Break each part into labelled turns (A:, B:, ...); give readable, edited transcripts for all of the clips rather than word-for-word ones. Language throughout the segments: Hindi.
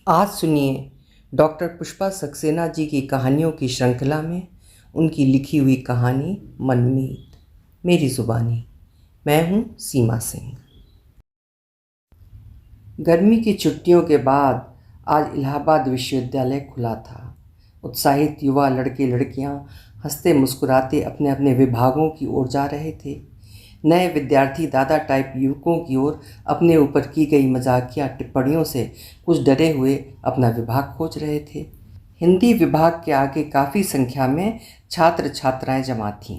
A: आज सुनिए डॉक्टर पुष्पा सक्सेना जी की कहानियों की श्रृंखला में उनकी लिखी हुई कहानी मनमीत, मेरी ज़ुबानी। मैं हूँ सीमा सिंह। गर्मी की छुट्टियों के बाद आज इलाहाबाद विश्वविद्यालय खुला था। उत्साहित युवा लड़के लड़कियाँ हंसते मुस्कुराते अपने अपने विभागों की ओर जा रहे थे। नए विद्यार्थी दादा टाइप युवकों की ओर अपने ऊपर की गई मजाकिया टिप्पणियों से कुछ डरे हुए अपना विभाग खोज रहे थे। हिंदी विभाग के आगे काफ़ी संख्या में छात्र छात्राएं जमा थीं।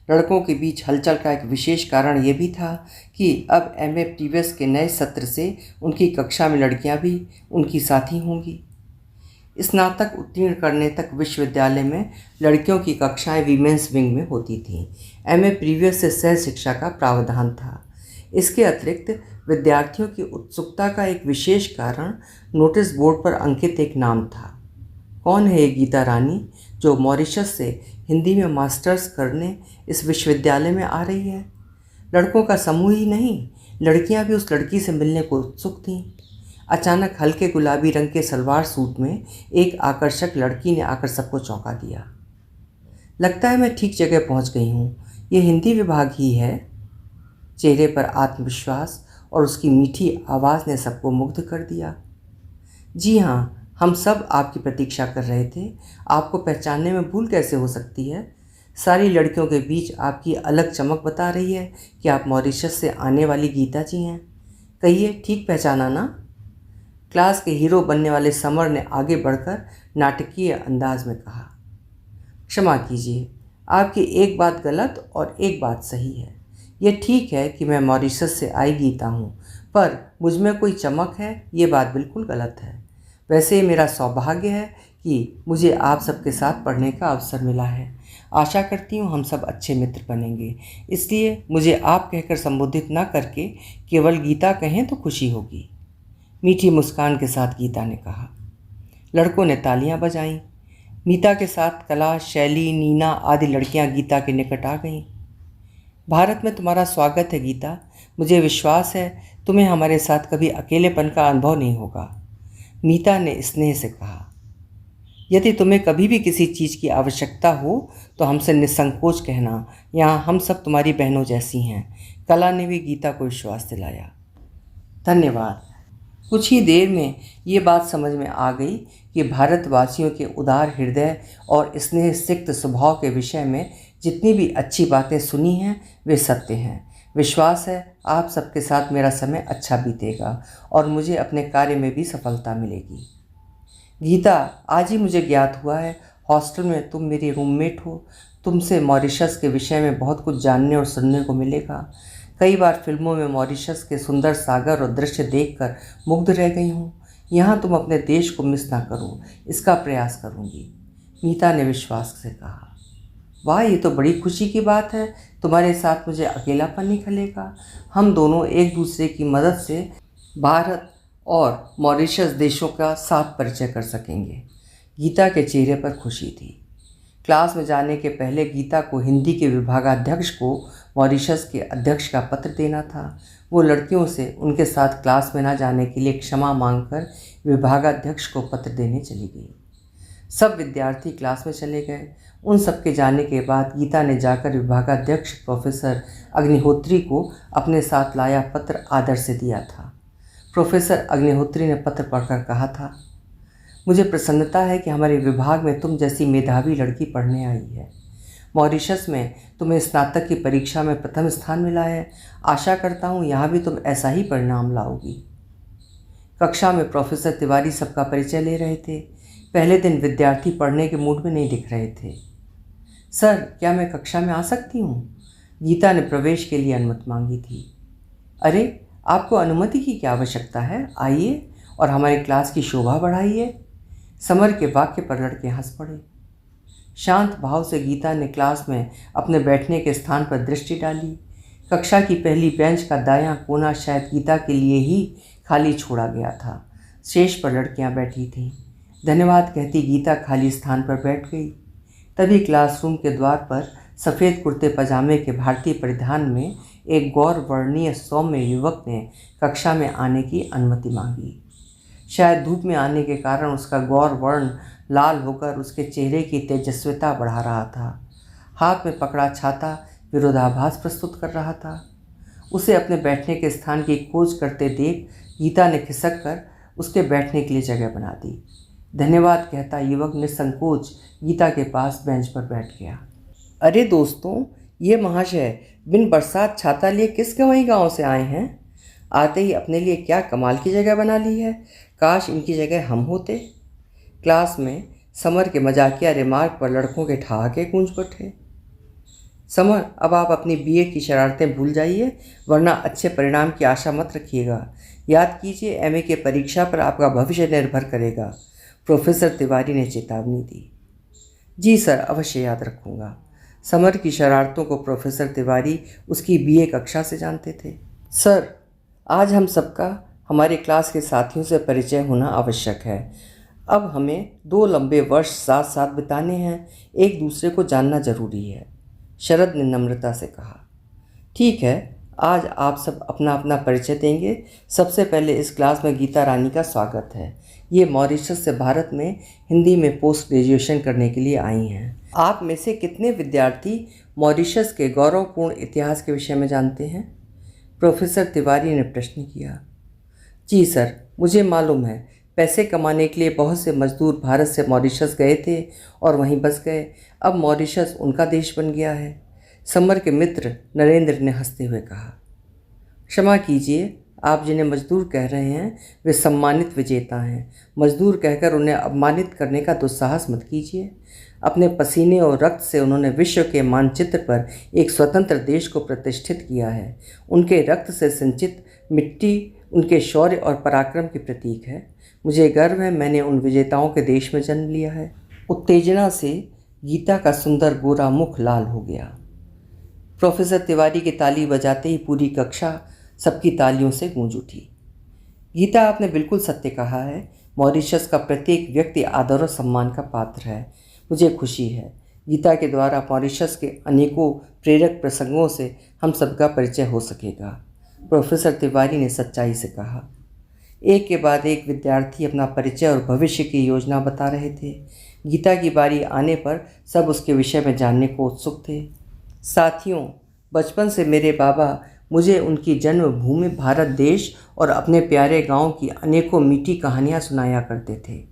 A: लड़कों के बीच हलचल का एक विशेष कारण ये भी था कि अब एमए प्रीवियस के नए सत्र से उनकी कक्षा में लड़कियां भी उनकी साथी होंगी। स्नातक उत्तीर्ण करने तक विश्वविद्यालय में लड़कियों की कक्षाएं वीमेंस विंग में होती थीं। एमए प्रीवियस से सह शिक्षा का प्रावधान था। इसके अतिरिक्त विद्यार्थियों की उत्सुकता का एक विशेष कारण नोटिस बोर्ड पर अंकित एक नाम था। कौन है ये गीता रानी जो मॉरिशस से हिंदी में मास्टर्स करने इस विश्वविद्यालय में आ रही है? लड़कों का समूह ही नहीं, लड़कियां भी उस लड़की से मिलने को उत्सुक थीं। अचानक हल्के गुलाबी रंग के सलवार सूट में एक आकर्षक लड़की ने आकर सबको चौंका दिया। लगता है मैं ठीक जगह पहुंच गई हूँ, ये हिंदी विभाग ही है। चेहरे पर आत्मविश्वास और उसकी मीठी आवाज़ ने सबको मुग्ध कर दिया। जी हाँ, हम सब आपकी प्रतीक्षा कर रहे थे। आपको पहचानने में भूल कैसे हो सकती है? सारी लड़कियों के बीच आपकी अलग चमक बता रही है कि आप मॉरिशस से आने वाली गीता जी हैं। कहिए, ठीक पहचाना ना? क्लास के हीरो बनने वाले समर ने आगे बढ़कर नाटकीय अंदाज में कहा। क्षमा कीजिए, आपकी एक बात गलत और एक बात सही है। ये ठीक है कि मैं मॉरिशस से आई गीता हूँ, पर मुझ में कोई चमक है, ये बात बिल्कुल गलत है। वैसे मेरा सौभाग्य है कि मुझे आप सबके साथ पढ़ने का अवसर मिला है। आशा करती हूँ हम सब अच्छे मित्र बनेंगे, इसलिए मुझे आप कहकर संबोधित न करके केवल गीता कहें तो खुशी होगी। मीठी मुस्कान के साथ गीता ने कहा। लड़कों ने तालियां बजाईं। मीता के साथ कला, शैली, नीना आदि लड़कियां गीता के निकट आ गईं। भारत में तुम्हारा स्वागत है गीता। मुझे विश्वास है तुम्हें हमारे साथ कभी अकेलेपन का अनुभव नहीं होगा, मीता ने स्नेह से कहा। यदि तुम्हें कभी भी किसी चीज़ की आवश्यकता हो तो हमसे निसंकोच कहना, यहाँ हम सब तुम्हारी बहनों जैसी हैं। कला ने भी गीता को विश्वास दिलाया। धन्यवाद। कुछ ही देर में ये बात समझ में आ गई कि भारतवासियों के उदार हृदय और स्नेह सिक्त स्वभाव के विषय में जितनी भी अच्छी बातें सुनी हैं वे सत्य हैं। विश्वास है आप सबके साथ मेरा समय अच्छा बीतेगा और मुझे अपने कार्य में भी सफलता मिलेगी। गीता, आज ही मुझे ज्ञात हुआ है हॉस्टल में तुम मेरी रूममेट हो। तुमसे मॉरिशस के विषय में बहुत कुछ जानने और सुनने को मिलेगा। कई बार फिल्मों में मॉरिशस के सुंदर सागर और दृश्य देखकर मुग्ध रह गई हूँ। यहाँ तुम अपने देश को मिस ना करो, इसका प्रयास करूँगी, मीता ने विश्वास से कहा। वाह, ये तो बड़ी खुशी की बात है। तुम्हारे साथ मुझे अकेलापन नहीं खलेगा। हम दोनों एक दूसरे की मदद से भारत और मॉरिशस देशों का साथ परिचय कर सकेंगे। गीता के चेहरे पर खुशी थी। क्लास में जाने के पहले गीता को हिंदी के विभागाध्यक्ष को मॉरिशस के अध्यक्ष का पत्र देना था। वो लड़कियों से उनके साथ क्लास में ना जाने के लिए क्षमा मांगकर विभागाध्यक्ष को पत्र देने चली गई। सब विद्यार्थी क्लास में चले गए। उन सबके जाने के बाद गीता ने जाकर विभागाध्यक्ष प्रोफेसर अग्निहोत्री को अपने साथ लाया पत्र आदर से दिया था। प्रोफेसर अग्निहोत्री ने पत्र पढ़कर कहा था, मुझे प्रसन्नता है कि हमारे विभाग में तुम जैसी मेधावी लड़की पढ़ने आई है। मॉरिशस में तुम्हें स्नातक की परीक्षा में प्रथम स्थान मिला है। आशा करता हूँ यहाँ भी तुम ऐसा ही परिणाम लाओगी। कक्षा में प्रोफेसर तिवारी सबका परिचय ले रहे थे। पहले दिन विद्यार्थी पढ़ने के मूड में नहीं दिख रहे थे। सर, क्या मैं कक्षा में आ सकती हूँ? गीता ने प्रवेश के लिए अनुमति मांगी थी। अरे, आपको अनुमति की क्या आवश्यकता है? आइए और हमारी क्लास की शोभा बढ़ाइए। समर के वाक्य पर लड़के हंस पड़े। शांत भाव से गीता ने क्लास में अपने बैठने के स्थान पर दृष्टि डाली। कक्षा की पहली बेंच का दायां कोना शायद गीता के लिए ही खाली छोड़ा गया था। शेष पर लड़कियां बैठी थीं। धन्यवाद कहती गीता खाली स्थान पर बैठ गई। तभी क्लासरूम के द्वार पर सफ़ेद कुर्ते पजामे के भारतीय परिधान में एक गौर वर्णीय सौम्य युवक ने कक्षा में आने की अनुमति मांगी। शायद धूप में आने के कारण उसका गौर वर्ण लाल होकर उसके चेहरे की तेजस्विता बढ़ा रहा था। हाथ में पकड़ा छाता विरोधाभास प्रस्तुत कर रहा था। उसे अपने बैठने के स्थान की खोज करते देख गीता ने खिसक कर उसके बैठने के लिए जगह बना दी। धन्यवाद कहता युवक निसंकोच गीता के पास बेंच पर बैठ गया। अरे दोस्तों, ये महाशय बिन बरसात छाता लिए किस गंवाई गांव से आए हैं? आते ही अपने लिए क्या कमाल की जगह बना ली है। काश इनकी जगह हम होते। क्लास में समर के मजाकिया रिमार्क पर लड़कों के ठहाके गूंज उठे। समर, अब आप अपनी बीए की शरारतें भूल जाइए, वरना अच्छे परिणाम की आशा मत रखिएगा। याद कीजिए, एमए के परीक्षा पर आपका भविष्य निर्भर करेगा, प्रोफेसर तिवारी ने चेतावनी दी। जी सर, अवश्य याद रखूँगा। समर की शरारतों को प्रोफेसर तिवारी उसकी बीए कक्षा से जानते थे। सर, आज हम सबका हमारे क्लास के साथियों से परिचय होना आवश्यक है। अब हमें 2 लंबे वर्ष साथ साथ बिताने हैं, एक दूसरे को जानना जरूरी है, शरद ने नम्रता से कहा। ठीक है, आज आप सब अपना अपना परिचय देंगे। सबसे पहले इस क्लास में गीता रानी का स्वागत है। ये मॉरिशस से भारत में हिंदी में पोस्ट ग्रेजुएशन करने के लिए आई हैं। आप में से कितने विद्यार्थी मॉरिशस के गौरवपूर्ण इतिहास के विषय में जानते हैं? प्रोफेसर तिवारी ने प्रश्न किया। जी सर, मुझे मालूम है। पैसे कमाने के लिए बहुत से मजदूर भारत से मॉरिशस गए थे और वहीं बस गए। अब मॉरिशस उनका देश बन गया है, समर के मित्र नरेंद्र ने हंसते हुए कहा। क्षमा कीजिए, आप जिन्हें मजदूर कह रहे हैं वे सम्मानित विजेता हैं। मजदूर कहकर उन्हें अपमानित करने का दुस्साहस मत कीजिए। अपने पसीने और रक्त से उन्होंने विश्व के मानचित्र पर एक स्वतंत्र देश को प्रतिष्ठित किया है। उनके रक्त से सिंचित मिट्टी उनके शौर्य और पराक्रम की प्रतीक है। मुझे गर्व है मैंने उन विजेताओं के देश में जन्म लिया है। उत्तेजना से गीता का सुंदर गोरा मुख लाल हो गया। प्रोफेसर तिवारी की ताली बजाते ही पूरी कक्षा सबकी तालियों से गूंज उठी। गीता, आपने बिल्कुल सत्य कहा है। मॉरिशस का प्रत्येक व्यक्ति आदर और सम्मान का पात्र है। मुझे खुशी है गीता के द्वारा मॉरिशस के अनेकों प्रेरक प्रसंगों से हम सबका परिचय हो सकेगा, प्रोफेसर तिवारी ने सच्चाई से कहा। एक के बाद एक विद्यार्थी अपना परिचय और भविष्य की योजना बता रहे थे। गीता की बारी आने पर सब उसके विषय में जानने को उत्सुक थे। साथियों, बचपन से मेरे बाबा मुझे उनकी जन्मभूमि भारत देश और अपने प्यारे गांव की अनेकों मीठी कहानियां सुनाया करते थे।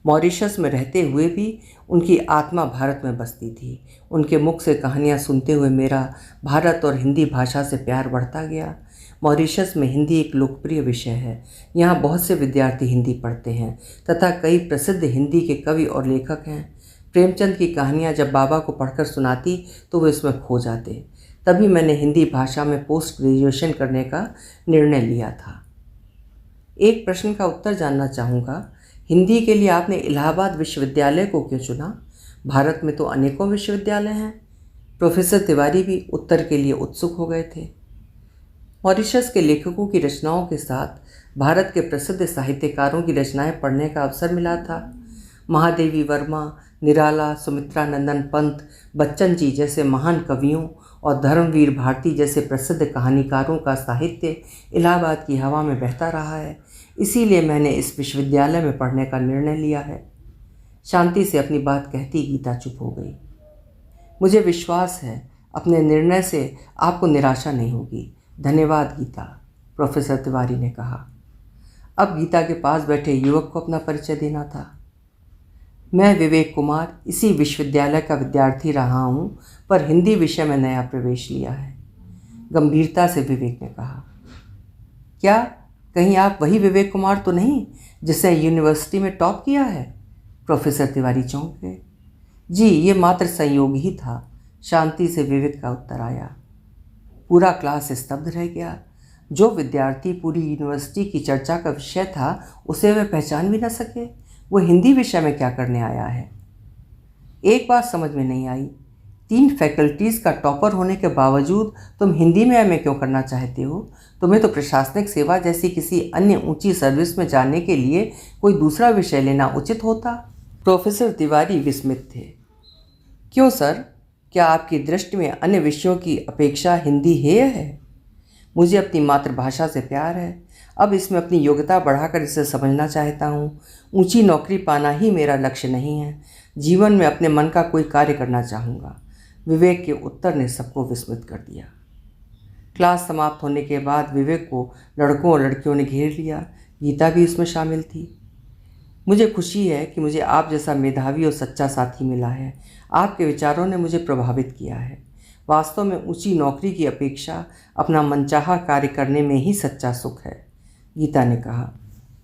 A: मॉरिशस में रहते हुए भी उनकी आत्मा भारत में बसती थी। उनके मुख से कहानियां सुनते हुए मेरा भारत और हिंदी भाषा से प्यार बढ़ता गया। मॉरिशस में हिंदी एक लोकप्रिय विषय है। यहाँ बहुत से विद्यार्थी हिंदी पढ़ते हैं तथा कई प्रसिद्ध हिंदी के कवि और लेखक हैं। प्रेमचंद की कहानियाँ जब बाबा को पढ़कर सुनाती तो वे इसमें खो जाते। तभी मैंने हिंदी भाषा में पोस्ट ग्रेजुएशन करने का निर्णय लिया था। एक प्रश्न का उत्तर जानना चाहूँगा, हिंदी के लिए आपने इलाहाबाद विश्वविद्यालय को क्यों चुना? भारत में तो अनेकों विश्वविद्यालय हैं। प्रोफेसर तिवारी भी उत्तर के लिए उत्सुक हो गए थे। मॉरिशस के लेखकों की रचनाओं के साथ भारत के प्रसिद्ध साहित्यकारों की रचनाएं पढ़ने का अवसर मिला था। महादेवी वर्मा, निराला, सुमित्रा नंदन पंत, बच्चन जी जैसे महान कवियों और धर्मवीर भारती जैसे प्रसिद्ध कहानीकारों का साहित्य इलाहाबाद की हवा में बहता रहा है। इसीलिए मैंने इस विश्वविद्यालय में पढ़ने का निर्णय लिया है। शांति से अपनी बात कहती गीता चुप हो गई। मुझे विश्वास है अपने निर्णय से आपको निराशा नहीं होगी। धन्यवाद गीता, प्रोफेसर तिवारी ने कहा। अब गीता के पास बैठे युवक को अपना परिचय देना था। मैं विवेक कुमार इसी विश्वविद्यालय का विद्यार्थी रहा हूँ, पर हिंदी विषय में नया प्रवेश लिया है, गंभीरता से विवेक ने कहा। क्या कहीं आप वही विवेक कुमार तो नहीं जिसने यूनिवर्सिटी में टॉप किया है? प्रोफेसर तिवारी चौंक गए। जी, ये मात्र संयोग ही था, शांति से विवेक का उत्तर आया। पूरा क्लास स्तब्ध रह गया। जो विद्यार्थी पूरी यूनिवर्सिटी की चर्चा का विषय था उसे वे पहचान भी न सके। वो हिंदी विषय में क्या करने आया है? एक बात समझ में नहीं आई, 3 फैकल्टीज़ का टॉपर होने के बावजूद तुम हिंदी में एमए क्यों करना चाहते हो? तुम्हें तो प्रशासनिक सेवा जैसी किसी अन्य ऊंची सर्विस में जाने के लिए कोई दूसरा विषय लेना उचित होता। प्रोफेसर तिवारी विस्मित थे। क्यों सर, क्या आपकी दृष्टि में अन्य विषयों की अपेक्षा हिंदी हेय है? मुझे अपनी मातृभाषा से प्यार है। अब इसमें अपनी योग्यता बढ़ाकर इसे समझना चाहता हूँ। ऊंची नौकरी पाना ही मेरा लक्ष्य नहीं है। जीवन में अपने मन का कोई कार्य करना चाहूँगा। विवेक के उत्तर ने सबको विस्मित कर दिया। क्लास समाप्त होने के बाद विवेक को लड़कों और लड़कियों ने घेर लिया। गीता भी इसमें शामिल थी। मुझे खुशी है कि मुझे आप जैसा मेधावी और सच्चा साथी मिला है। आपके विचारों ने मुझे प्रभावित किया है। वास्तव में ऊंची नौकरी की अपेक्षा अपना मनचाहा कार्य करने में ही सच्चा सुख है, गीता ने कहा।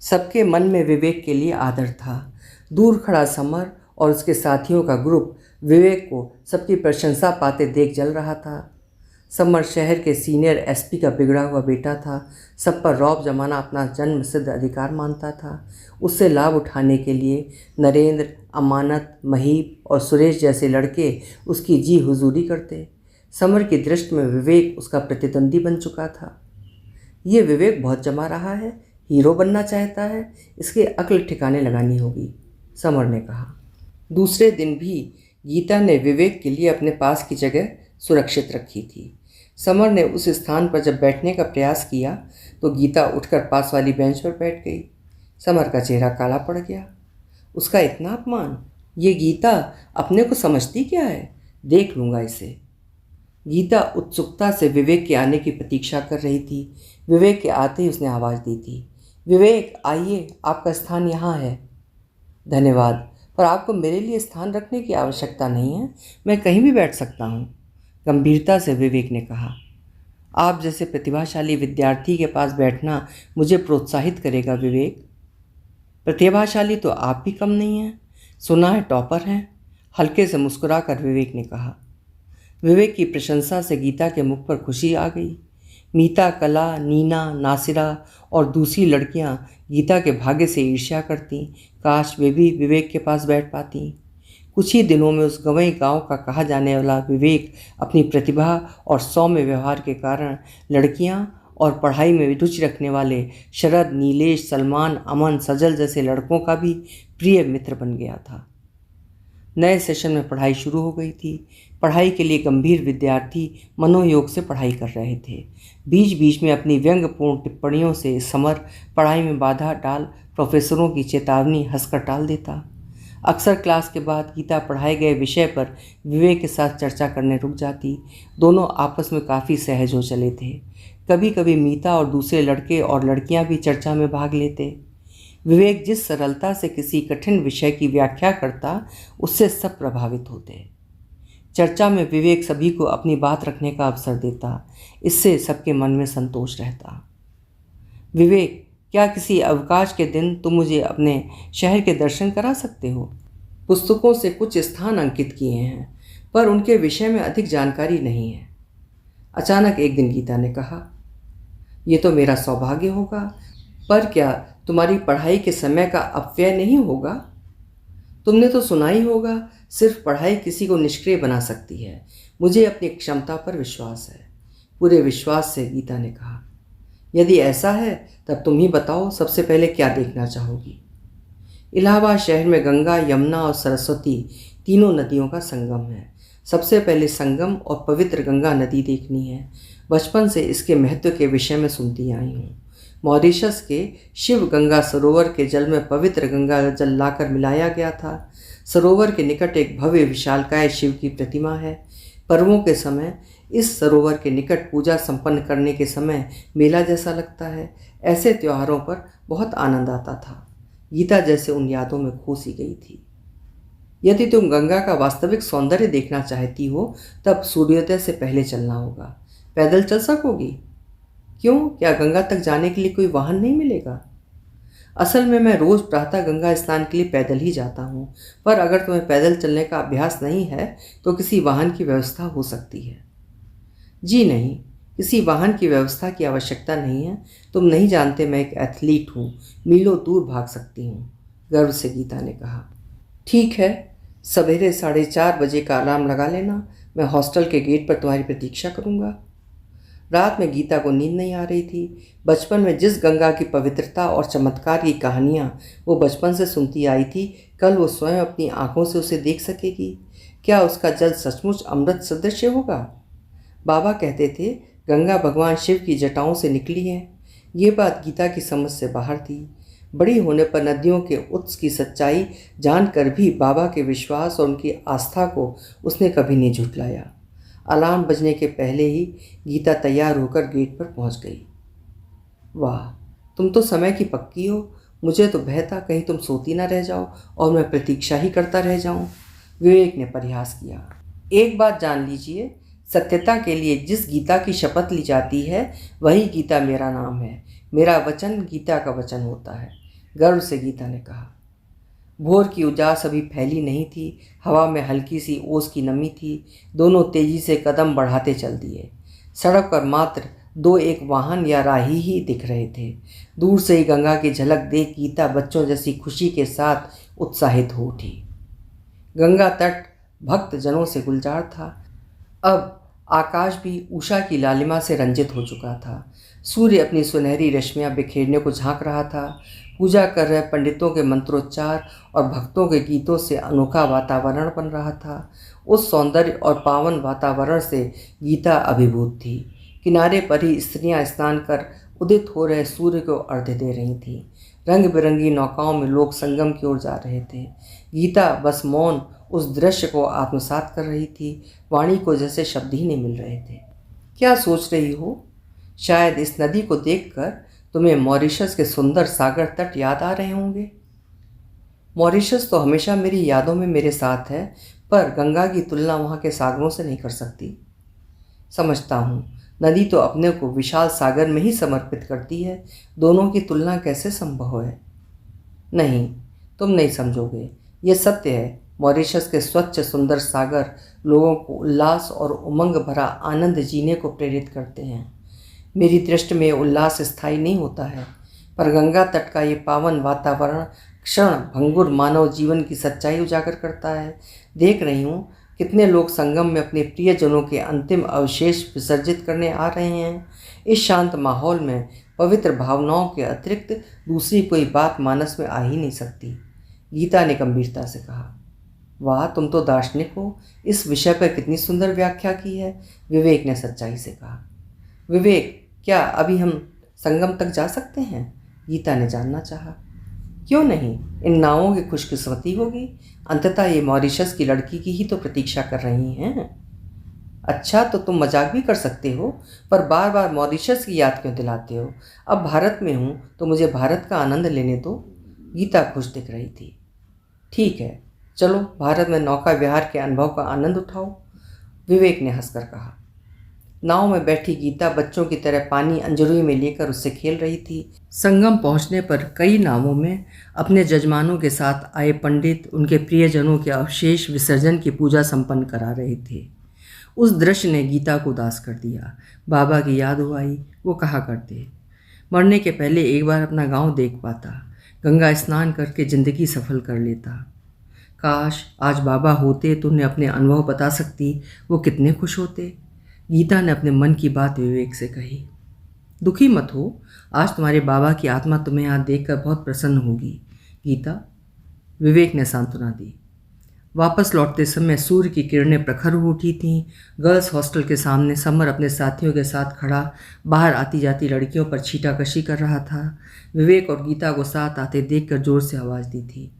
A: सबके मन में विवेक के लिए आदर था। दूर खड़ा समर और उसके साथियों का ग्रुप विवेक को सबकी प्रशंसा पाते देख जल रहा था। समर शहर के सीनियर एसपी का बिगड़ा हुआ बेटा था। सब पर रौब जमाना अपना जन्म सिद्ध अधिकार मानता था। उससे लाभ उठाने के लिए नरेंद्र, अमानत, महीप और सुरेश जैसे लड़के उसकी जी हुजूरी करते। समर की दृष्टि में विवेक उसका प्रतिद्वंदी बन चुका था। ये विवेक बहुत जमा रहा है, हीरो बनना चाहता है, इसके अक्ल ठिकाने लगानी होगी, समर ने कहा। दूसरे दिन भी गीता ने विवेक के लिए अपने पास की जगह सुरक्षित रखी थी। समर ने उस स्थान पर जब बैठने का प्रयास किया तो गीता उठकर पास वाली बेंच पर बैठ गई। समर का चेहरा काला पड़ गया। उसका इतना अपमान! ये गीता अपने को समझती क्या है? देख लूँगा इसे। गीता उत्सुकता से विवेक के आने की प्रतीक्षा कर रही थी। विवेक के आते ही उसने आवाज़ दी थी, विवेक आइए, आपका स्थान यहाँ है। धन्यवाद, पर आपको मेरे लिए स्थान रखने की आवश्यकता नहीं है, मैं कहीं भी बैठ सकता हूँ, गंभीरता से विवेक ने कहा। आप जैसे प्रतिभाशाली विद्यार्थी के पास बैठना मुझे प्रोत्साहित करेगा विवेक। प्रतिभाशाली तो आप भी कम नहीं हैं, सुना है टॉपर हैं, हल्के से मुस्कुराकर विवेक ने कहा। विवेक की प्रशंसा से गीता के मुख पर खुशी आ गई। मीता, कला, नीना, नासिरा और दूसरी लड़कियां गीता के भाग्य से ईर्ष्या करती। काश वे भी विवेक के पास बैठ पाती। कुछ ही दिनों में उस गंवई गांव का कहा जाने वाला विवेक अपनी प्रतिभा और सौम्य व्यवहार के कारण लड़कियां और पढ़ाई में रुचि रखने वाले शरद, नीलेश, सलमान, अमन, सजल जैसे लड़कों का भी प्रिय मित्र बन गया था। नए सेशन में पढ़ाई शुरू हो गई थी। पढ़ाई के लिए गंभीर विद्यार्थी मनोयोग से पढ़ाई कर रहे थे। बीच बीच में अपनी व्यंग्यपूर्ण टिप्पणियों से समर पढ़ाई में बाधा डाल प्रोफेसरों की चेतावनी हंसकर टाल देता। अक्सर क्लास के बाद गीता पढ़ाए गए विषय पर विवेक के साथ चर्चा करने रुक जाती। दोनों आपस में काफ़ी सहज हो चले थे। कभी कभी मीता और दूसरे लड़के और लड़कियां भी चर्चा में भाग लेते। विवेक जिस सरलता से किसी कठिन विषय की व्याख्या करता, उससे सब प्रभावित होते। चर्चा में विवेक सभी को अपनी बात रखने का अवसर देता। इससे सबके मन में संतोष रहता। विवेक, क्या किसी अवकाश के दिन तुम मुझे अपने शहर के दर्शन करा सकते हो? पुस्तकों से कुछ स्थान अंकित किए हैं, पर उनके विषय में अधिक जानकारी नहीं है, अचानक एक दिन गीता ने कहा। ये तो मेरा सौभाग्य होगा, पर क्या तुम्हारी पढ़ाई के समय का अपव्यय नहीं होगा? तुमने तो सुना ही होगा, सिर्फ पढ़ाई किसी को निष्क्रिय बना सकती है। मुझे अपनी क्षमता पर विश्वास है, पूरे विश्वास से गीता ने कहा। यदि ऐसा है तब तुम ही बताओ, सबसे पहले क्या देखना चाहोगी? इलाहाबाद शहर में गंगा, यमुना और सरस्वती तीनों नदियों का संगम है। सबसे पहले संगम और पवित्र गंगा नदी देखनी है। बचपन से इसके महत्व के विषय में सुनती आई हूँ। मॉरिशस के शिव गंगा सरोवर के जल में पवित्र गंगा जल लाकर मिलाया गया था। सरोवर के निकट एक भव्य विशालकाय शिव की प्रतिमा है। पर्वों के समय इस सरोवर के निकट पूजा संपन्न करने के समय मेला जैसा लगता है। ऐसे त्योहारों पर बहुत आनंद आता था। गीता जैसे उन यादों में खो सी गई थी। यदि तुम गंगा का वास्तविक सौंदर्य देखना चाहती हो तब सूर्योदय से पहले चलना होगा। पैदल चल सकोगी? क्यों, क्या गंगा तक जाने के लिए कोई वाहन नहीं मिलेगा? असल में मैं रोज़ प्रातः गंगा स्नान के लिए पैदल ही जाता हूँ, पर अगर तुम्हें पैदल चलने का अभ्यास नहीं है तो किसी वाहन की व्यवस्था हो सकती है। जी नहीं, किसी वाहन की व्यवस्था की आवश्यकता नहीं है। तुम नहीं जानते मैं एक एथलीट हूँ, मीलों दूर भाग सकती हूँ, गर्व से गीता ने कहा। ठीक है, सवेरे 4:30 बजे का अलार्म लगा लेना। मैं हॉस्टल के गेट पर तुम्हारी प्रतीक्षा करूँगा। रात में गीता को नींद नहीं आ रही थी। बचपन में जिस गंगा की पवित्रता और चमत्कार की कहानियाँ वो बचपन से सुनती आई थी, कल वो स्वयं अपनी आंखों से उसे देख सकेगी। क्या उसका जल सचमुच अमृत सदृश होगा? बाबा कहते थे गंगा भगवान शिव की जटाओं से निकली है। ये बात गीता की समझ से बाहर थी। बड़ी होने पर नदियों के उत्स की सच्चाई जानकर भी बाबा के विश्वास और उनकी आस्था को उसने कभी नहीं झुठलाया। अलार्म बजने के पहले ही गीता तैयार होकर गेट पर पहुंच गई। वाह, तुम तो समय की पक्की हो। मुझे तो भय था कहीं तुम सोती ना रह जाओ और मैं प्रतीक्षा ही करता रह जाऊं। विवेक ने परिहास किया। एक बात जान लीजिए, सत्यता के लिए जिस गीता की शपथ ली जाती है वही गीता मेरा नाम है। मेरा वचन गीता का वचन होता है, गर्व से गीता ने कहा। भोर की उजास अभी फैली नहीं थी। हवा में हल्की सी ओस की नमी थी। दोनों तेजी से कदम बढ़ाते चल दिए। सड़क पर मात्र दो एक वाहन या राही ही दिख रहे थे। दूर से ही गंगा की झलक देख गीता बच्चों जैसी खुशी के साथ उत्साहित हो उठी। गंगा तट भक्त जनों से गुलजार था। अब आकाश भी उषा की लालिमा से रंजित हो चुका था। सूर्य अपनी सुनहरी रश्मियां बिखेरने को झांक रहा था। पूजा कर रहे पंडितों के मंत्रोच्चार और भक्तों के गीतों से अनोखा वातावरण बन रहा था। उस सौंदर्य और पावन वातावरण से गीता अभिभूत थी। किनारे पर ही स्त्रियां स्नान कर उदित हो रहे सूर्य को अर्घ्य दे रही थीं। रंग बिरंगी नौकाओं में लोग संगम की ओर जा रहे थे। गीता बस मौन उस दृश्य को आत्मसात कर रही थी। वाणी को जैसे शब्द ही नहीं मिल रहे थे। क्या सोच रही हो? शायद इस नदी को देखकर तुम्हें मॉरिशस के सुंदर सागर तट याद आ रहे होंगे। मॉरिशस तो हमेशा मेरी यादों में मेरे साथ है, पर गंगा की तुलना वहाँ के सागरों से नहीं कर सकती। समझता हूँ, नदी तो अपने को विशाल सागर में ही समर्पित करती है। दोनों की तुलना कैसे संभव है? नहीं, तुम नहीं समझोगे। ये सत्य है। मॉरिशस के स्वच्छ सुंदर सागर लोगों को उल्लास और उमंग भरा आनंद जीने को प्रेरित करते हैं। मेरी दृष्टि में उल्लास स्थायी नहीं होता है, पर गंगा तट का ये पावन वातावरण क्षण भंगुर मानव जीवन की सच्चाई उजागर करता है। देख रही हूँ कितने लोग संगम में अपने प्रियजनों के अंतिम अवशेष विसर्जित करने आ रहे हैं। इस शांत माहौल में पवित्र भावनाओं के अतिरिक्त दूसरी कोई बात मानस में आ ही नहीं सकती। गीता ने गंभीरता से कहा। वाह, तुम तो दार्शनिक हो। इस विषय पर कितनी सुंदर व्याख्या की है। विवेक ने सच्चाई से कहा। विवेक, क्या अभी हम संगम तक जा सकते हैं? गीता ने जानना चाहा। क्यों नहीं, इन नावों की खुशकिस्मती होगी। अंततः ये मॉरिशस की लड़की की ही तो प्रतीक्षा कर रही हैं। अच्छा, तो तुम मजाक भी कर सकते हो, पर बार बार मॉरिशस की याद क्यों दिलाते हो? अब भारत में हूँ तो मुझे भारत का आनंद लेने दो। गीता खुश दिख रही थी। ठीक है, चलो भारत में नौका विहार के अनुभव का आनंद उठाओ, विवेक ने हंसकर कहा। नाव में बैठी गीता बच्चों की तरह पानी अंजरुई में लेकर उससे खेल रही थी। संगम पहुंचने पर कई नावों में अपने जजमानों के साथ आए पंडित उनके प्रियजनों के अवशेष विसर्जन की पूजा संपन्न करा रहे थे। उस दृश्य ने गीता को उदास कर दिया। बाबा की याद हो आई। वो कहा करते, मरने के पहले एक बार अपना गांव देख पाता, गंगा स्नान करके ज़िंदगी सफल कर लेता। काश आज बाबा होते तो उन्हें अपने अनुभव बता सकती, वो कितने खुश होते। गीता ने अपने मन की बात विवेक से कही। दुखी मत हो, आज तुम्हारे बाबा की आत्मा तुम्हें यहाँ देखकर बहुत प्रसन्न होगी। गीता, विवेक ने सांत्वना दी। वापस लौटते समय सूर्य की किरणें प्रखर हो उठी थीं। गर्ल्स हॉस्टल के सामने समर अपने साथियों के साथ खड़ा बाहर आती जाती लड़कियों पर छीटाकशी कर रहा था। विवेक और गीता को साथ आते देखकर जोर से आवाज़ दी थी।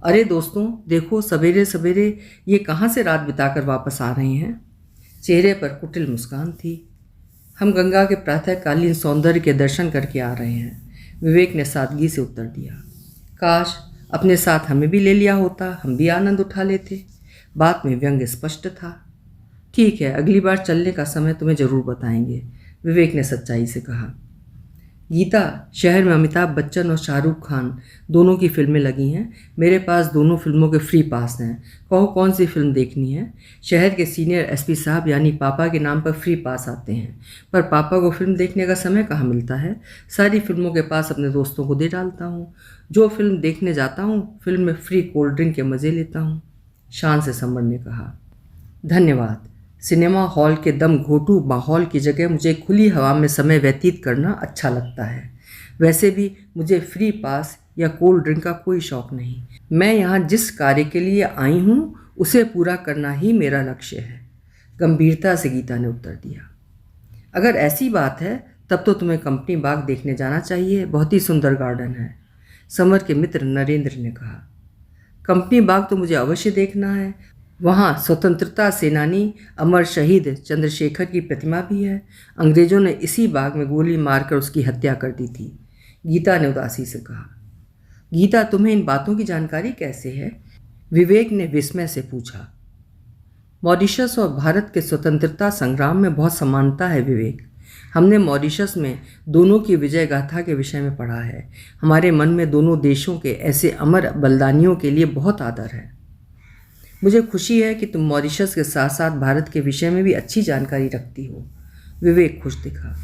A: अरे दोस्तों, देखो सवेरे सवेरे ये कहाँ से रात बिताकर वापस आ रहे हैं। चेहरे पर कुटिल मुस्कान थी। हम गंगा के प्रातःकालीन सौंदर्य के दर्शन करके आ रहे हैं, विवेक ने सादगी से उत्तर दिया। काश अपने साथ हमें भी ले लिया होता, हम भी आनंद उठा लेते। बात में व्यंग्य स्पष्ट था। ठीक है, अगली बार चलने का समय तुम्हें जरूर बताएंगे, विवेक ने सच्चाई से कहा। गीता, शहर में अमिताभ बच्चन और शाहरुख खान दोनों की फिल्में लगी हैं। मेरे पास दोनों फिल्मों के फ्री पास हैं। कहो कौन सी फिल्म देखनी है। शहर के सीनियर एसपी साहब यानी पापा के नाम पर फ्री पास आते हैं, पर पापा को फिल्म देखने का समय कहाँ मिलता है। सारी फिल्मों के पास अपने दोस्तों को दे डालता हूँ। जो फिल्म देखने जाता हूँ, फिल्म में फ्री कोल्ड ड्रिंक के मज़े लेता हूँ, शान से समर ने कहा। धन्यवाद। सिनेमा हॉल के दम घोटू माहौल की जगह मुझे खुली हवा में समय व्यतीत करना अच्छा लगता है। वैसे भी मुझे फ्री पास या कोल्ड ड्रिंक का कोई शौक़ नहीं। मैं यहाँ जिस कार्य के लिए आई हूँ उसे पूरा करना ही मेरा लक्ष्य है, गंभीरता से गीता ने उत्तर दिया। अगर ऐसी बात है तब तो तुम्हें कंपनी बाग देखने जाना चाहिए, बहुत ही सुंदर गार्डन है, समर के मित्र नरेंद्र ने कहा। कंपनी बाग तो मुझे अवश्य देखना है। वहाँ स्वतंत्रता सेनानी अमर शहीद चंद्रशेखर की प्रतिमा भी है। अंग्रेजों ने इसी बाग में गोली मारकर उसकी हत्या कर दी थी, गीता ने उदासी से कहा। गीता, तुम्हें इन बातों की जानकारी कैसे है? विवेक ने विस्मय से पूछा। मॉरिशस और भारत के स्वतंत्रता संग्राम में बहुत समानता है विवेक। हमने मॉरिशस में दोनों की विजय गाथा के विषय में पढ़ा है। हमारे मन में दोनों देशों के ऐसे अमर बलिदानियों के लिए बहुत आदर है। मुझे खुशी है कि तुम मॉरिशस के साथ साथ भारत के विषय में भी अच्छी जानकारी रखती हो, विवेक खुश दिखा।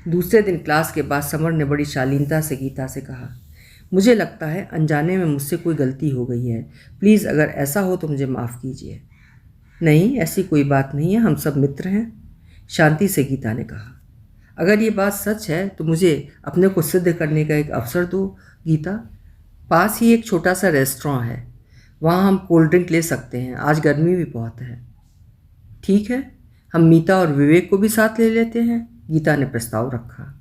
A: दूसरे दिन क्लास के बाद समर ने बड़ी शालीनता से गीता से कहा, मुझे लगता है अनजाने में मुझसे कोई गलती हो गई है। प्लीज़ अगर ऐसा हो तो मुझे माफ़ कीजिए। नहीं, ऐसी कोई बात नहीं है, हम सब मित्र हैं, शांति से गीता ने कहा। अगर ये बात सच है तो मुझे अपने को सिद्ध करने का एक अवसर दो गीता। पास ही एक छोटा सा रेस्टोरेंट है, वहाँ हम कोल्ड ड्रिंक ले सकते हैं, आज गर्मी भी बहुत है। ठीक है, हम मीता और विवेक को भी साथ ले लेते हैं, गीता ने प्रस्ताव रखा।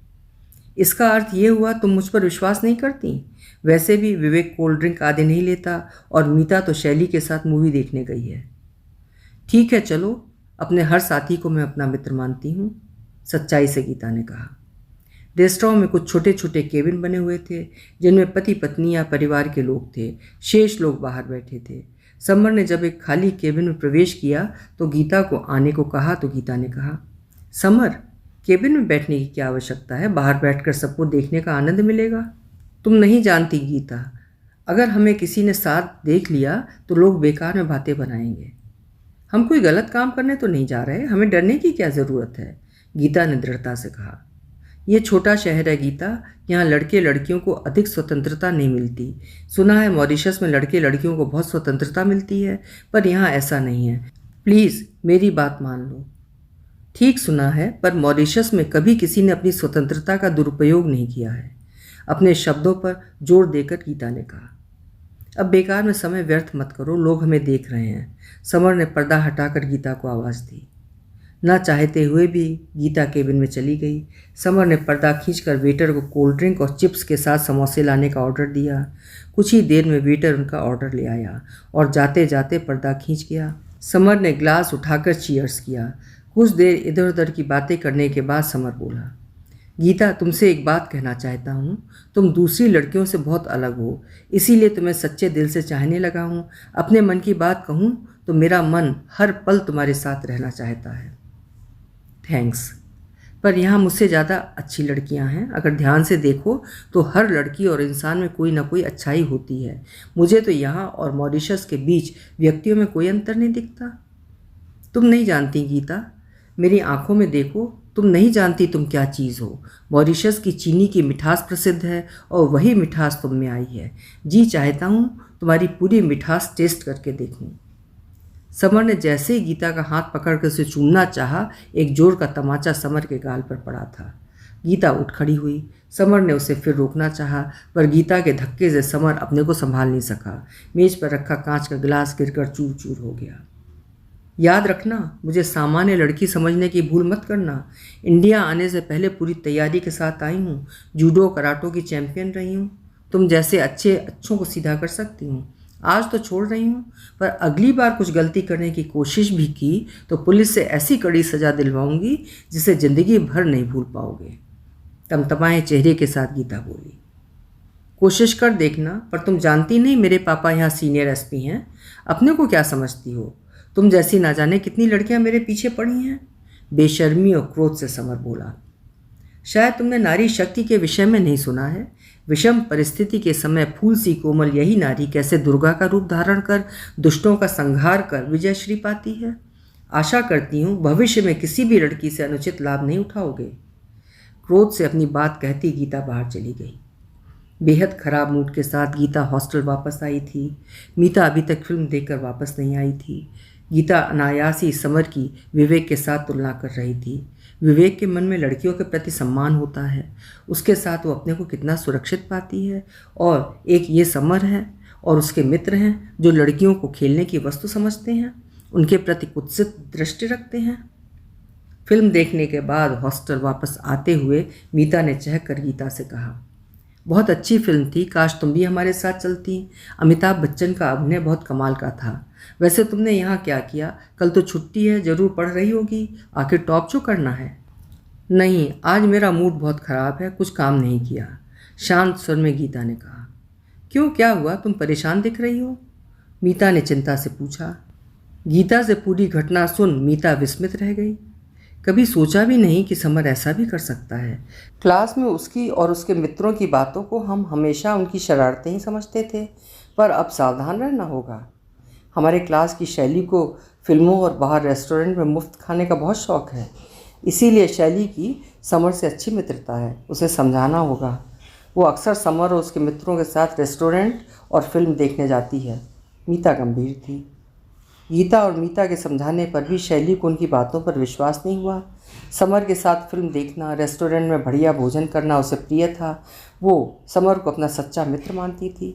A: इसका अर्थ ये हुआ तुम मुझ पर विश्वास नहीं करती? वैसे भी विवेक कोल्ड ड्रिंक आदि नहीं लेता और मीता तो शैली के साथ मूवी देखने गई है। ठीक है, चलो, अपने हर साथी को मैं अपना मित्र मानती हूँ, सच्चाई से गीता ने कहा। रेस्टोरेंट में कुछ छोटे छोटे केबिन बने हुए थे जिनमें पति पत्नी या परिवार के लोग थे। शेष लोग बाहर बैठे थे। समर ने जब एक खाली केबिन में प्रवेश किया तो गीता को आने को कहा तो गीता ने कहा, समर, केबिन में बैठने की क्या आवश्यकता है? बाहर बैठकर सबको देखने का आनंद मिलेगा। तुम नहीं जानती गीता, अगर हमें किसी ने साथ देख लिया तो लोग बेकार में बातें बनाएंगे। हम कोई गलत काम करने तो नहीं जा रहे, हमें डरने की क्या ज़रूरत है, गीता ने दृढ़ता से कहा। यह छोटा शहर है गीता, यहाँ लड़के लड़कियों को अधिक स्वतंत्रता नहीं मिलती। सुना है मॉरिशस में लड़के लड़कियों को बहुत स्वतंत्रता मिलती है, पर यहाँ ऐसा नहीं है। प्लीज़ मेरी बात मान लो। ठीक सुना है, पर मॉरिशस में कभी किसी ने अपनी स्वतंत्रता का दुरुपयोग नहीं किया है, अपने शब्दों पर जोर देकर गीता ने कहा। अब बेकार में समय व्यर्थ मत करो, लोग हमें देख रहे हैं, समर ने पर्दा हटाकर गीता को आवाज़ दी। ना चाहते हुए भी गीता केबिन में चली गई। समर ने पर्दा खींचकर वेटर को कोल्ड ड्रिंक और चिप्स के साथ समोसे लाने का ऑर्डर दिया। कुछ ही देर में वेटर उनका ऑर्डर ले आया और जाते जाते पर्दा खींच गया। समर ने ग्लास उठाकर चीयर्स किया। कुछ देर इधर उधर की बातें करने के बाद समर बोला, गीता, तुमसे एक बात कहना चाहता हूँ। तुम दूसरी लड़कियों से बहुत अलग हो, इसीलिए तुम्हें सच्चे दिल से चाहने लगा हूँ। अपने मन की बात कहूँ तो मेरा मन हर पल तुम्हारे साथ रहना चाहता है। थैंक्स, पर यहाँ मुझसे ज़्यादा अच्छी लड़कियाँ हैं। अगर ध्यान से देखो तो हर लड़की और इंसान में कोई ना कोई अच्छाई होती है। मुझे तो यहाँ और मॉरिशस के बीच व्यक्तियों में कोई अंतर नहीं दिखता। तुम नहीं जानती गीता, मेरी आंखों में देखो, तुम नहीं जानती तुम क्या चीज़ हो। मॉरिशस की चीनी की मिठास प्रसिद्ध है और वही मिठास तुम में आई है। जी चाहता हूँ तुम्हारी पूरी मिठास टेस्ट करके देखूँ। समर ने जैसे ही गीता का हाथ पकड़कर उसे चूमना चाहा, एक जोर का तमाचा समर के गाल पर पड़ा था। गीता उठ खड़ी हुई। समर ने उसे फिर रोकना चाहा, पर गीता के धक्के से समर अपने को संभाल नहीं सका। मेज पर रखा कांच का गिलास गिरकर चूर चूर हो गया। याद रखना, मुझे सामान्य लड़की समझने की भूल मत करना। इंडिया आने से पहले पूरी तैयारी के साथ आई हूँ। जूडो कराटो की चैंपियन रही हूँ। तुम जैसे अच्छों को सीधा कर सकती हूँ। आज तो छोड़ रही हूँ, पर अगली बार कुछ गलती करने की कोशिश भी की तो पुलिस से ऐसी कड़ी सज़ा दिलवाऊंगी जिसे ज़िंदगी भर नहीं भूल पाओगे। तमतमाए चेहरे के साथ गीता बोली, कोशिश कर देखना, पर तुम जानती नहीं मेरे पापा यहाँ सीनियर एसपी हैं। अपने को क्या समझती हो? तुम जैसी ना जाने कितनी लड़कियां मेरे पीछे पड़ी हैं। बेशर्मी और क्रोध से समर बोला, शायद तुमने नारी शक्ति के विषय में नहीं सुना है। विषम परिस्थिति के समय फूल सी कोमल यही नारी कैसे दुर्गा का रूप धारण कर दुष्टों का संहार कर विजयश्री पाती है। आशा करती हूँ भविष्य में किसी भी लड़की से अनुचित लाभ नहीं उठाओगे। क्रोध से अपनी बात कहती गीता बाहर चली गई। बेहद खराब मूड के साथ गीता हॉस्टल वापस आई थी। मीता अभी तक फिल्म देखकर वापस नहीं आई थी। गीता अनायास ही समर की विवेक के साथ तुलना कर रही थी। विवेक के मन में लड़कियों के प्रति सम्मान होता है, उसके साथ वो अपने को कितना सुरक्षित पाती है। और एक ये समर है और उसके मित्र हैं जो लड़कियों को खेलने की वस्तु समझते हैं, उनके प्रति कुत्सित दृष्टि रखते हैं। फिल्म देखने के बाद हॉस्टल वापस आते हुए मीता ने चहक कर गीता से कहा, बहुत अच्छी फिल्म थी, काश तुम भी हमारे साथ चलती। अमिताभ बच्चन का अभिनय बहुत कमाल का था। वैसे तुमने यहाँ क्या किया? कल तो छुट्टी है, जरूर पढ़ रही होगी। आखिर टॉप शो करना है। नहीं, आज मेरा मूड बहुत ख़राब है, कुछ काम नहीं किया, शांत स्वर में गीता ने कहा। क्यों, क्या हुआ? तुम परेशान दिख रही हो, मीता ने चिंता से पूछा। गीता से पूरी घटना सुन मीता विस्मित रह गई। कभी सोचा भी नहीं कि समर ऐसा भी कर सकता है। क्लास में उसकी और उसके मित्रों की बातों को हम हमेशा उनकी शरारतें ही समझते थे, पर अब सावधान रहना होगा। हमारे क्लास की शैली को फिल्मों और बाहर रेस्टोरेंट में मुफ्त खाने का बहुत शौक़ है, इसीलिए शैली की समर से अच्छी मित्रता है। उसे समझाना होगा। वो अक्सर समर और उसके मित्रों के साथ रेस्टोरेंट और फिल्म देखने जाती है। मीता गंभीर थी। गीता और मीता के समझाने पर भी शैली को उनकी बातों पर विश्वास नहीं हुआ। समर के साथ फिल्म देखना, रेस्टोरेंट में बढ़िया भोजन करना उसे प्रिय था। वो समर को अपना सच्चा मित्र मानती थी।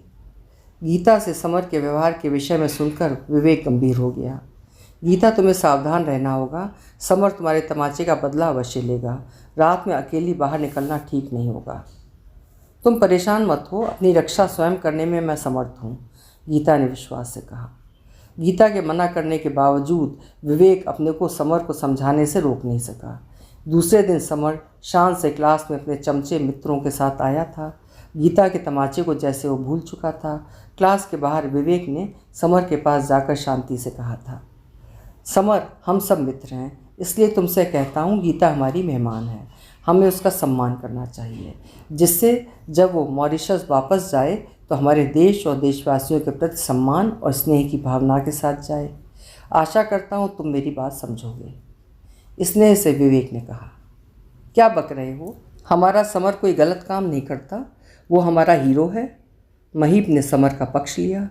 A: गीता से समर के व्यवहार के विषय में सुनकर विवेक गंभीर हो गया। गीता, तुम्हें सावधान रहना होगा। समर तुम्हारे तमाचे का बदला अवश्य लेगा। रात में अकेली बाहर निकलना ठीक नहीं होगा। तुम परेशान मत हो, अपनी रक्षा स्वयं करने में मैं समर्थ हूँ, गीता ने विश्वास से कहा। गीता के मना करने के बावजूद विवेक अपने को समर को समझाने से रोक नहीं सका। दूसरे दिन समर शान से क्लास में अपने चमचे मित्रों के साथ आया था। गीता के तमाचे को जैसे वो भूल चुका था। क्लास के बाहर विवेक ने समर के पास जाकर शांति से कहा था, समर, हम सब मित्र हैं, इसलिए तुमसे कहता हूँ, गीता हमारी मेहमान है, हमें उसका सम्मान करना चाहिए, जिससे जब वो मॉरिशस वापस जाए तो हमारे देश और देशवासियों के प्रति सम्मान और स्नेह की भावना के साथ जाए। आशा करता हूँ तुम मेरी बात समझोगे, स्नेह से विवेक ने कहा। क्या बक रहे हो? हमारा समर कोई गलत काम नहीं करता, वो हमारा हीरो है, महीप ने समर का पक्ष लिया।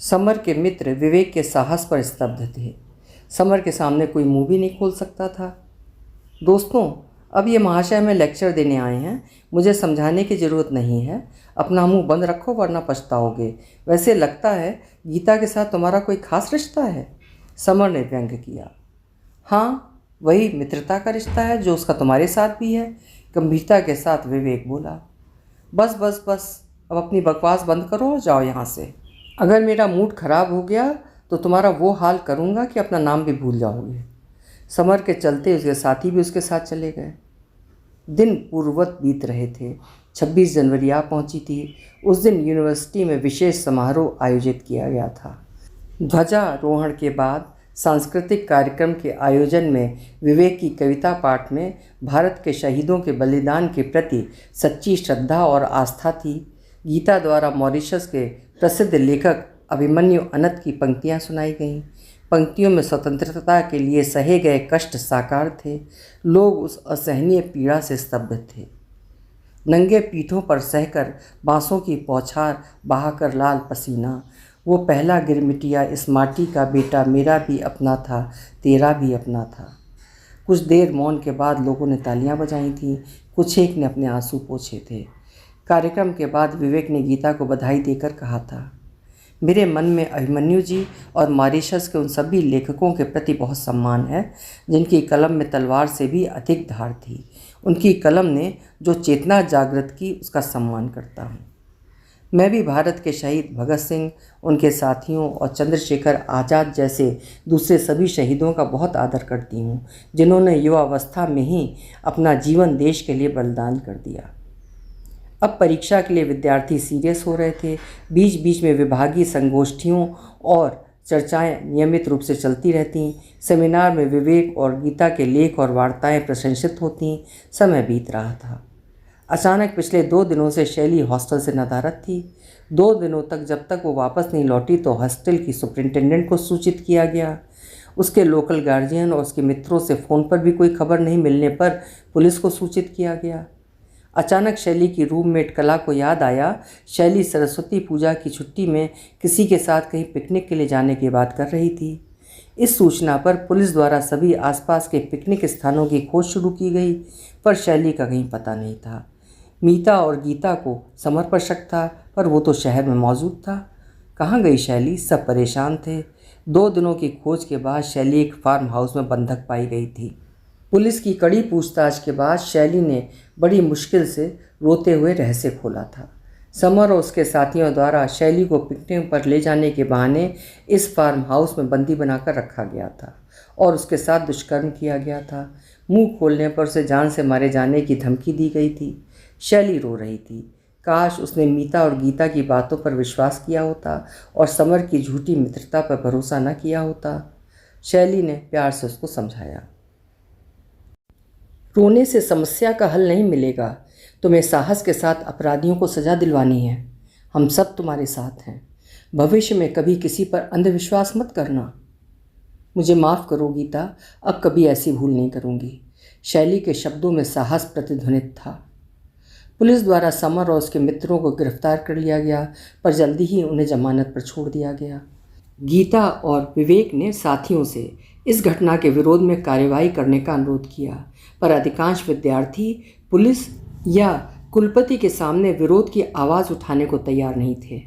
A: समर के मित्र विवेक के साहस पर स्तब्ध थे। समर के सामने कोई मुंह भी नहीं खोल सकता था। दोस्तों, अब ये महाशय में लेक्चर देने आए हैं, मुझे समझाने की ज़रूरत नहीं है, अपना मुंह बंद रखो वरना पछताओगे। वैसे लगता है गीता के साथ तुम्हारा कोई खास रिश्ता है, समर ने व्यंग किया। हाँ, वही मित्रता का रिश्ता है जो उसका तुम्हारे साथ भी है, गंभीरता के साथ विवेक बोला। बस बस बस, अब अपनी बकवास बंद करो और जाओ यहाँ से। अगर मेरा मूड खराब हो गया तो तुम्हारा वो हाल करूँगा कि अपना नाम भी भूल जाओगे। समर के चलते उसके साथी भी उसके साथ चले गए। दिन पूर्ववत बीत रहे थे। 26 जनवरी आ पहुंची थी। उस दिन यूनिवर्सिटी में विशेष समारोह आयोजित किया गया था। ध्वजारोहण के बाद सांस्कृतिक कार्यक्रम के आयोजन में विवेक की कविता पाठ में भारत के शहीदों के बलिदान के प्रति सच्ची श्रद्धा और आस्था थी। गीता द्वारा मॉरिशस के प्रसिद्ध लेखक अभिमन्यु अनंत की पंक्तियाँ सुनाई गईं। पंक्तियों में स्वतंत्रता के लिए सहे गए कष्ट साकार थे। लोग उस असहनीय पीड़ा से स्तब्ध थे। नंगे पीठों पर सहकर बांसों की बौछार बहाकर लाल पसीना, वो पहला गिरमिटिया इस माटी का बेटा मेरा भी अपना था, तेरा भी अपना था। कुछ देर मौन के बाद लोगों ने तालियां बजाई थीं, कुछ एक ने अपने आंसू पोंछे थे। कार्यक्रम के बाद विवेक ने गीता को बधाई देकर कहा था, मेरे मन में अभिमन्यु जी और मॉरिशस के उन सभी लेखकों के प्रति बहुत सम्मान है जिनकी कलम में तलवार से भी अधिक धार थी। उनकी कलम ने जो चेतना जागृत की उसका सम्मान करता हूँ। मैं भी भारत के शहीद भगत सिंह, उनके साथियों और चंद्रशेखर आज़ाद जैसे दूसरे सभी शहीदों का बहुत आदर करती हूँ जिन्होंने युवावस्था में ही अपना जीवन देश के लिए बलिदान कर दिया। अब परीक्षा के लिए विद्यार्थी सीरियस हो रहे थे। बीच बीच में विभागीय संगोष्ठियों और चर्चाएं नियमित रूप से चलती रहतीं। सेमिनार में विवेक और गीता के लेख और वार्ताएं प्रशंसित होतीं। समय बीत रहा था। अचानक पिछले 2 दिनों से शैली हॉस्टल से नदारद थी। 2 दिनों तक जब तक वो वापस नहीं लौटी तो हॉस्टल की सुपरिंटेंडेंट को सूचित किया गया। उसके लोकल गार्जियन और उसके मित्रों से फ़ोन पर भी कोई खबर नहीं मिलने पर पुलिस को सूचित किया गया। अचानक शैली की रूममेट कला को याद आया, शैली सरस्वती पूजा की छुट्टी में किसी के साथ कहीं पिकनिक के लिए जाने की बात कर रही थी। इस सूचना पर पुलिस द्वारा सभी आसपास के पिकनिक स्थानों की खोज शुरू की गई, पर शैली का कहीं पता नहीं था। मीता और गीता को समर पर शक था, पर वो तो शहर में मौजूद था। कहाँ गई शैली? सब परेशान थे। 2 दिनों की खोज के बाद शैली एक फार्म हाउस में बंधक पाई गई थी। पुलिस की कड़ी पूछताछ के बाद शैली ने बड़ी मुश्किल से रोते हुए रहस्य खोला था। समर और उसके साथियों द्वारा शैली को पिकनिक पर ले जाने के बहाने इस फार्म हाउस में बंदी बनाकर रखा गया था और उसके साथ दुष्कर्म किया गया था। मुंह खोलने पर उसे जान से मारे जाने की धमकी दी गई थी। शैली रो रही थी। काश उसने मीता और गीता की बातों पर विश्वास किया होता और समर की झूठी मित्रता पर भरोसा न किया होता। शैली ने प्यार से उसको समझाया, रोने से समस्या का हल नहीं मिलेगा। तुम्हें साहस के साथ अपराधियों को सजा दिलवानी है। हम सब तुम्हारे साथ हैं। भविष्य में कभी किसी पर अंधविश्वास मत करना। मुझे माफ़ करो गीता, अब कभी ऐसी भूल नहीं करूँगी। शैली के शब्दों में साहस प्रतिध्वनित था। पुलिस द्वारा समर और उसके मित्रों को गिरफ्तार कर लिया गया, पर जल्दी ही उन्हें जमानत पर छोड़ दिया गया। गीता और विवेक ने साथियों से इस घटना के विरोध में कार्यवाही करने का अनुरोध किया, पर अधिकांश विद्यार्थी पुलिस या कुलपति के सामने विरोध की आवाज़ उठाने को तैयार नहीं थे।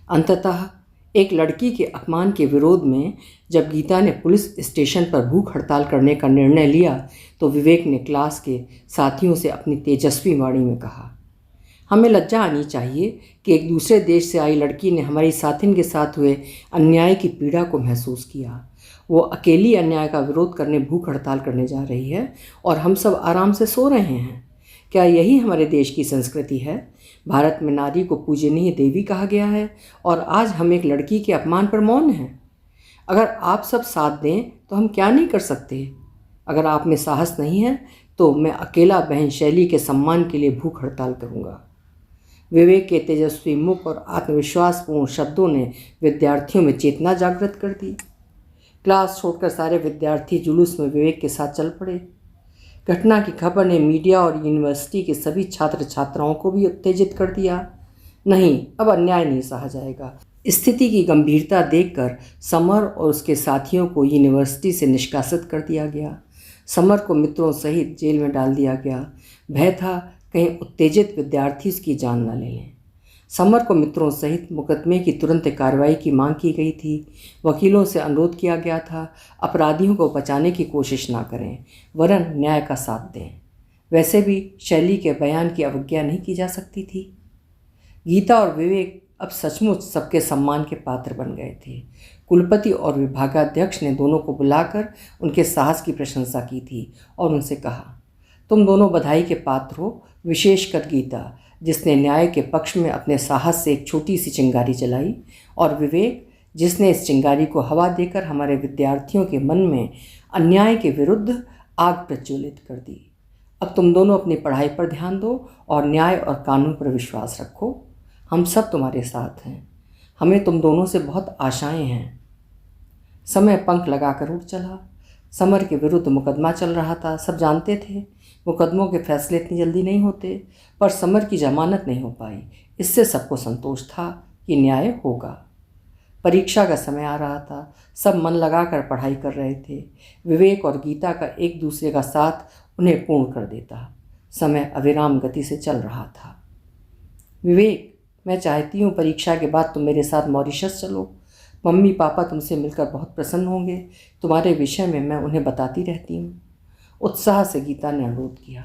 A: अंततः एक लड़की के अपमान के विरोध में जब गीता ने पुलिस स्टेशन पर भूख हड़ताल करने का निर्णय लिया, तो विवेक ने क्लास के साथियों से अपनी तेजस्वी वाणी में कहा, हमें लज्जा आनी चाहिए कि एक दूसरे देश से आई लड़की ने हमारी साथिन के साथ हुए अन्याय की पीड़ा को महसूस किया। वो अकेली अन्याय का विरोध करने भूख हड़ताल करने जा रही है और हम सब आराम से सो रहे हैं। क्या यही हमारे देश की संस्कृति है? भारत में नारी को पूजनीय देवी कहा गया है और आज हम एक लड़की के अपमान पर मौन हैं। अगर आप सब साथ दें तो हम क्या नहीं कर सकते। अगर आप में साहस नहीं है तो मैं अकेला बहन शैली के सम्मान के लिए भूख हड़ताल करूँगा। विवेक के तेजस्वी मुख और आत्मविश्वासपूर्ण शब्दों ने विद्यार्थियों में चेतना जागृत कर दी। क्लास छोड़कर सारे विद्यार्थी जुलूस में विवेक के साथ चल पड़े। घटना की खबर ने मीडिया और यूनिवर्सिटी के सभी छात्र छात्राओं को भी उत्तेजित कर दिया। नहीं, अब अन्याय नहीं सहा जाएगा। स्थिति की गंभीरता देखकर समर और उसके साथियों को यूनिवर्सिटी से निष्कासित कर दिया गया। समर को मित्रों सहित जेल में डाल दिया गया। भय था कहीं उत्तेजित विद्यार्थी उसकी जान न ले लें। समर को मित्रों सहित मुकदमे की तुरंत कार्रवाई की मांग की गई थी। वकीलों से अनुरोध किया गया था अपराधियों को बचाने की कोशिश ना करें, वरन न्याय का साथ दें। वैसे भी शैली के बयान की अवज्ञा नहीं की जा सकती थी। गीता और विवेक अब सचमुच सबके सम्मान के पात्र बन गए थे। कुलपति और विभागाध्यक्ष ने दोनों को बुलाकर उनके साहस की प्रशंसा की थी और उनसे कहा, तुम दोनों बधाई के पात्र हो, विशेषकर गीता जिसने न्याय के पक्ष में अपने साहस से एक छोटी सी चिंगारी जलाई, और विवेक जिसने इस चिंगारी को हवा देकर हमारे विद्यार्थियों के मन में अन्याय के विरुद्ध आग प्रज्वलित कर दी। अब तुम दोनों अपनी पढ़ाई पर ध्यान दो और न्याय और कानून पर विश्वास रखो। हम सब तुम्हारे साथ हैं। हमें तुम दोनों से बहुत आशाएं हैं। समय पंख लगाकर उठ चला। समर के विरुद्ध मुकदमा चल रहा था। सब जानते थे मुकदमों के फैसले इतनी जल्दी नहीं होते, पर समर की जमानत नहीं हो पाई। इससे सबको संतोष था कि न्याय होगा। परीक्षा का समय आ रहा था। सब मन लगाकर पढ़ाई कर रहे थे। विवेक और गीता का एक दूसरे का साथ उन्हें पूर्ण कर देता। समय अविराम गति से चल रहा था। विवेक, मैं चाहती हूँ परीक्षा के बाद तुम मेरे साथ मॉरिशस चलो। मम्मी पापा तुमसे मिलकर बहुत प्रसन्न होंगे। तुम्हारे विषय में मैं उन्हें बताती रहती हूँ। उत्साह से गीता ने अनुरोध किया।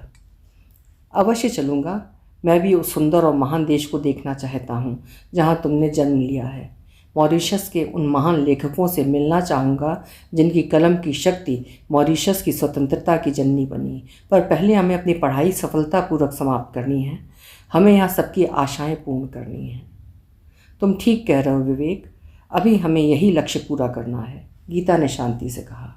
A: अवश्य चलूँगा। मैं भी उस सुंदर और महान देश को देखना चाहता हूँ जहाँ तुमने जन्म लिया है। मॉरिशस के उन महान लेखकों से मिलना चाहूँगा जिनकी कलम की शक्ति मॉरिशस की स्वतंत्रता की जननी बनी। पर पहले हमें अपनी पढ़ाई सफलतापूर्वक समाप्त करनी है। हमें यहाँ सबकी आशाएं पूर्ण करनी हैं। तुम ठीक कह रहे हो विवेक, अभी हमें यही लक्ष्य पूरा करना है, गीता ने शांति से कहा।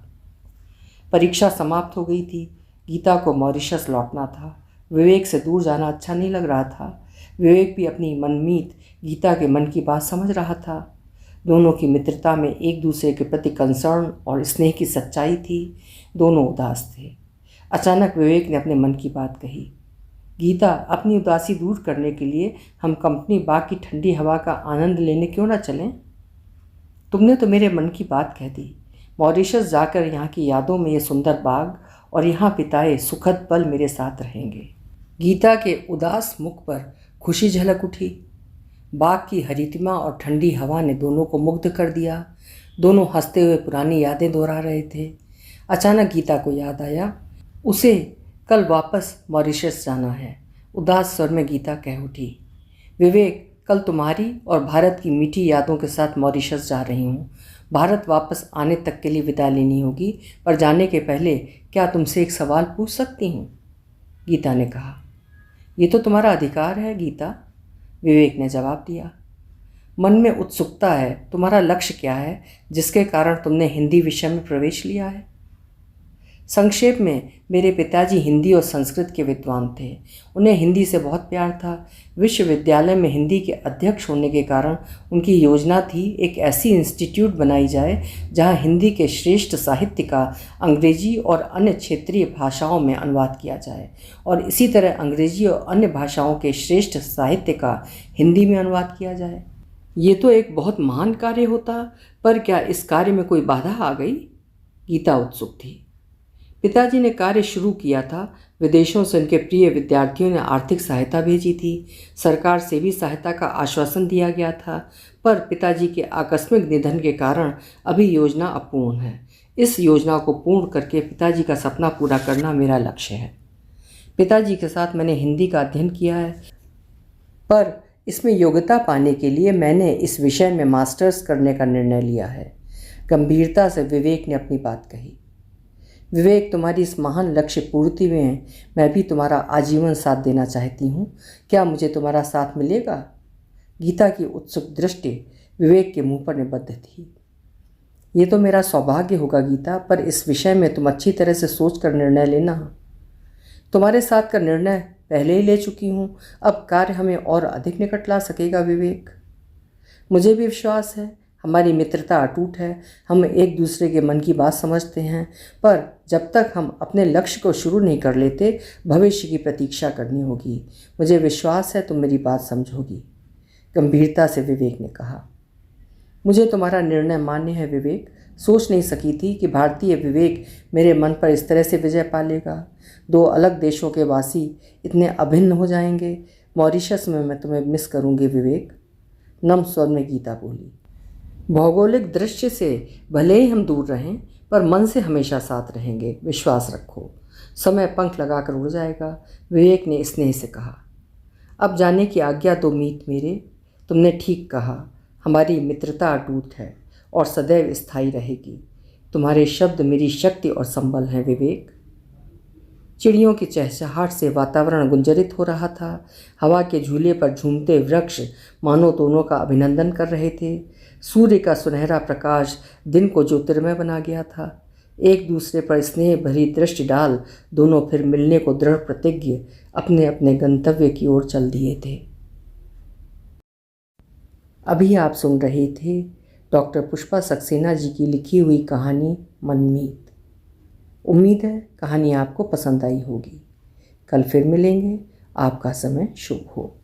A: परीक्षा समाप्त हो गई थी। गीता को मॉरिशस लौटना था। विवेक से दूर जाना अच्छा नहीं लग रहा था। विवेक भी अपनी मनमीत गीता के मन की बात समझ रहा था। दोनों की मित्रता में एक दूसरे के प्रति कंसर्न और स्नेह की सच्चाई थी। दोनों उदास थे। अचानक विवेक ने अपने मन की बात कही, गीता, अपनी उदासी दूर करने के लिए हम कंपनी बाग की ठंडी हवा का आनंद लेने क्यों ना चलें? तुमने तो मेरे मन की बात कह दी। मॉरिशस जाकर यहाँ की यादों में ये सुंदर बाग और यहाँ बिताए सुखद पल मेरे साथ रहेंगे। गीता के उदास मुख पर खुशी झलक उठी। बाग की हरितिमा और ठंडी हवा ने दोनों को मुग्ध कर दिया। दोनों हंसते हुए पुरानी यादें दोहरा रहे थे। अचानक गीता को याद आया, उसे कल वापस मॉरिशस जाना है, उदास स्वर में गीता कह उठी। विवेक, कल तुम्हारी और भारत की मीठी यादों के साथ मॉरिशस जा रही हूँ। भारत वापस आने तक के लिए विदा लेनी होगी, पर जाने के पहले क्या तुमसे एक सवाल पूछ सकती हूँ? गीता ने कहा। ये तो तुम्हारा अधिकार है गीता, विवेक ने जवाब दिया। मन में उत्सुकता है। तुम्हारा लक्ष्य क्या है जिसके कारण तुमने हिंदी विषय में प्रवेश लिया है? संक्षेप में, मेरे पिताजी हिंदी और संस्कृत के विद्वान थे। उन्हें हिंदी से बहुत प्यार था। विश्वविद्यालय में हिंदी के अध्यक्ष होने के कारण उनकी योजना थी एक ऐसी इंस्टीट्यूट बनाई जाए जहां हिंदी के श्रेष्ठ साहित्य का अंग्रेजी और अन्य क्षेत्रीय भाषाओं में अनुवाद किया जाए, और इसी तरह अंग्रेजी और अन्य भाषाओं के श्रेष्ठ साहित्य का हिंदी में अनुवाद किया जाए। ये तो एक बहुत महान कार्य होता, पर क्या इस कार्य में कोई बाधा आ गई? गीता उत्सुक थी। पिताजी ने कार्य शुरू किया था। विदेशों से उनके प्रिय विद्यार्थियों ने आर्थिक सहायता भेजी थी। सरकार से भी सहायता का आश्वासन दिया गया था, पर पिताजी के आकस्मिक निधन के कारण अभी योजना अपूर्ण है। इस योजना को पूर्ण करके पिताजी का सपना पूरा करना मेरा लक्ष्य है। पिताजी के साथ मैंने हिंदी का अध्ययन किया है, पर इसमें योग्यता पाने के लिए मैंने इस विषय में मास्टर्स करने का निर्णय लिया है। गंभीरता से विवेक ने अपनी बात कही। विवेक, तुम्हारी इस महान लक्ष्य पूर्ति में मैं भी तुम्हारा आजीवन साथ देना चाहती हूँ। क्या मुझे तुम्हारा साथ मिलेगा? गीता की उत्सुक दृष्टि विवेक के मुंह पर निबद्ध थी। ये तो मेरा सौभाग्य होगा गीता, पर इस विषय में तुम अच्छी तरह से सोच कर निर्णय लेना। तुम्हारे साथ का निर्णय पहले ही ले चुकी हूँ, अब कार्य हमें और अधिक निकट ला सकेगा विवेक। मुझे भी विश्वास है, हमारी मित्रता अटूट है। हम एक दूसरे के मन की बात समझते हैं, पर जब तक हम अपने लक्ष्य को शुरू नहीं कर लेते, भविष्य की प्रतीक्षा करनी होगी। मुझे विश्वास है तुम मेरी बात समझोगी, गंभीरता से विवेक ने कहा। मुझे तुम्हारा निर्णय मान्य है विवेक। सोच नहीं सकी थी कि भारतीय विवेक मेरे मन पर इस तरह से विजय पा लेगा। दो अलग देशों के वासी इतने अभिन्न हो जाएंगे। मॉरिशस में मैं तुम्हें मिस करूंगी विवेक, नम स्वर में गीता बोली। भौगोलिक दृश्य से भले ही हम दूर रहें, पर मन से हमेशा साथ रहेंगे, विश्वास रखो। समय पंख लगाकर उड़ जाएगा, विवेक ने स्नेह से कहा। अब जाने की आज्ञा दो मीत मेरे। तुमने ठीक कहा, हमारी मित्रता अटूट है और सदैव स्थायी रहेगी। तुम्हारे शब्द मेरी शक्ति और संबल हैं विवेक। चिड़ियों की चहचहाहट से वातावरण गुंजरित हो रहा था। हवा के झूले पर झूमते वृक्ष मानो दोनों का अभिनंदन कर रहे थे। सूर्य का सुनहरा प्रकाश दिन को ज्योतिर्मय बना गया था। एक दूसरे पर स्नेह भरी दृष्टि डाल दोनों फिर मिलने को दृढ़ प्रतिज्ञ अपने अपने गंतव्य की ओर चल दिए थे। अभी आप सुन रहे थे डॉक्टर पुष्पा सक्सेना जी की लिखी हुई कहानी मनमीत। उम्मीद है कहानी आपको पसंद आई होगी। कल फिर मिलेंगे। आपका समय शुभ हो।